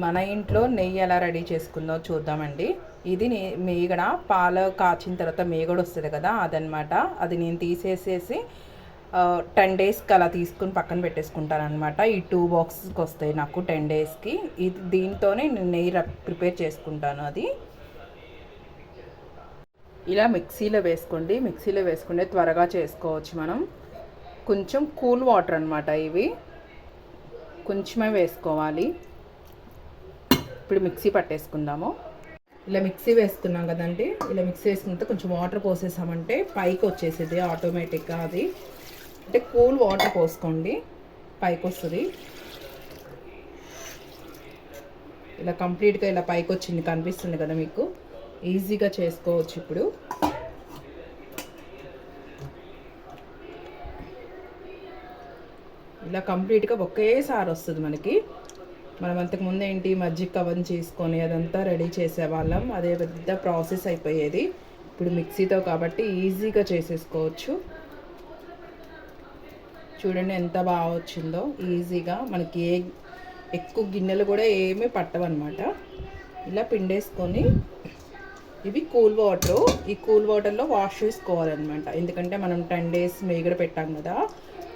మన ఇంట్లో నెయ్యి ఎలా రెడీ చేసుకుందో చూద్దామండి. ఇది మీగడ పాలు కాచిన తర్వాత మీగడ వస్తుంది కదా, అదనమాట. అది నేను తీసేసేసి 10 డేస్కి అలా తీసుకుని పక్కన పెట్టేసుకుంటాను అనమాట. ఈ 2 బాక్సెస్కి వస్తాయి నాకు 10 డేస్కి. ఇది దీంతోనే నేను నెయ్యి ప్రిపేర్ చేసుకుంటాను. అది ఇలా మిక్సీలో వేసుకోండి. మిక్సీలో వేసుకుంటే త్వరగా చేసుకోవచ్చు మనం. కొంచెం కూల్ వాటర్ అనమాట ఇవి, కొంచెమే వేసుకోవాలి. ఇప్పుడు మిక్సీ పట్టేసుకుందాము. ఇలా మిక్సీ వేసుకున్నాం కదండి. ఇలా మిక్సీ వేసుకుంటే కొంచెం వాటర్ పోసేసామంటే పైకి వచ్చేసేది ఆటోమేటిక్గా. అది అంటే కూల్ వాటర్ పోసుకోండి, పైకి వస్తుంది. ఇలా కంప్లీట్గా ఇలా పైకి వచ్చింది, కనిపిస్తుంది కదా మీకు. ఈజీగా చేసుకోవచ్చు. ఇప్పుడు ఇలా కంప్లీట్గా ఒకేసారి వస్తుంది మనకి. మనం అంతకుముందు ఏంటి మజ్జిగ కవర్ చేసుకొని అదంతా రెడీ చేసేవాళ్ళం, అదే పెద్ద ప్రాసెస్ అయిపోయేది. ఇప్పుడు మిక్సీతో కాబట్టి ఈజీగా చేసేసుకోవచ్చు. చూడండి ఎంత బాగా వచ్చిందో ఈజీగా. మనకి ఎక్కువ గిన్నెలు కూడా ఏమీ పట్టవన్నమాట. ఇలా పిండేసుకొని ఇవి కూల్ వాటర్, ఈ కూల్ వాటర్లో వాష్ చేసుకోవాలన్నమాట. ఎందుకంటే మనం 10 డేస్ మేగడ పెట్టాం కదా,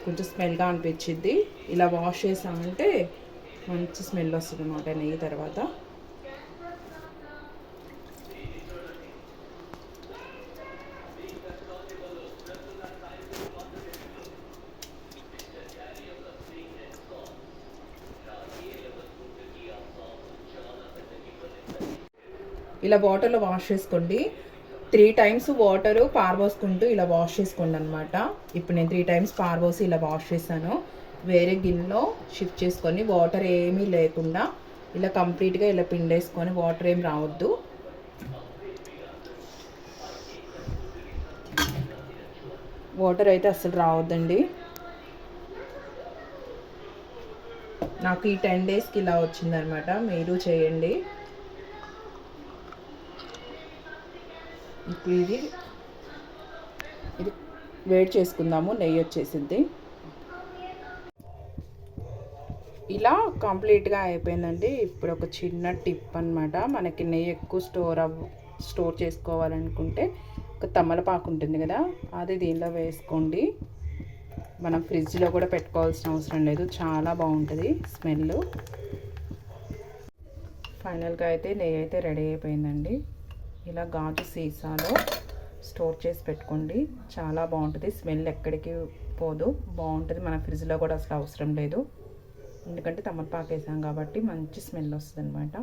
కొంచెం స్మెల్గా అనిపించింది. ఇలా వాష్ చేసామంటే మంచి స్మెల్ వస్తుంది అన్నమాట నెయ్యి తర్వాత. ఇలా వాటర్లో వాష్ చేసుకోండి. 3 టైమ్స్ వాటరు పారబోసుకుంటూ ఇలా వాష్ చేసుకోండి అనమాట. ఇప్పుడు నేను 3 టైమ్స్ పారబోసి ఇలా వాష్ చేశాను. వేరే గిన్నెలో షిఫ్ట్ చేసుకొని వాటర్ ఏమీ లేకుండా ఇలా కంప్లీట్గా ఇలా పిండేసుకొని, వాటర్ ఏం రావద్దు. వాటర్ అయితే అస్సలు రావద్దండి. నాకు ఈ 10 డేస్కి ఇలా వచ్చిందనమాట. మీరు చేయండి. ఇప్పుడు ఇది వేడి చేసుకుందాము. నెయ్యి వచ్చేసింది. ఇలా కంప్లీట్గా అయిపోయిందండి. ఇప్పుడు ఒక చిన్న టిప్ అనమాట. మనకి నెయ్యి ఎక్కువ స్టోర్ చేసుకోవాలనుకుంటే ఒక తమలపాకు ఉంటుంది కదా, అది దీనిలో వేసుకోండి. మనం ఫ్రిడ్జ్లో కూడా పెట్టుకోవాల్సిన అవసరం లేదు, చాలా బాగుంటుంది స్మెల్. ఫైనల్గా అయితే నెయ్యి అయితే రెడీ అయిపోయిందండి. ఇలా గాజు సీసాలో స్టోర్ చేసి పెట్టుకోండి, చాలా బాగుంటుంది. స్మెల్ ఎక్కడికి పోదు, బాగుంటుంది. మన ఫ్రిడ్జ్లో కూడా అసలు అవసరం లేదు, ఎందుకంటే తమలపాకు వేసాం కాబట్టి మంచి స్మెల్ వస్తుంది అనమాట.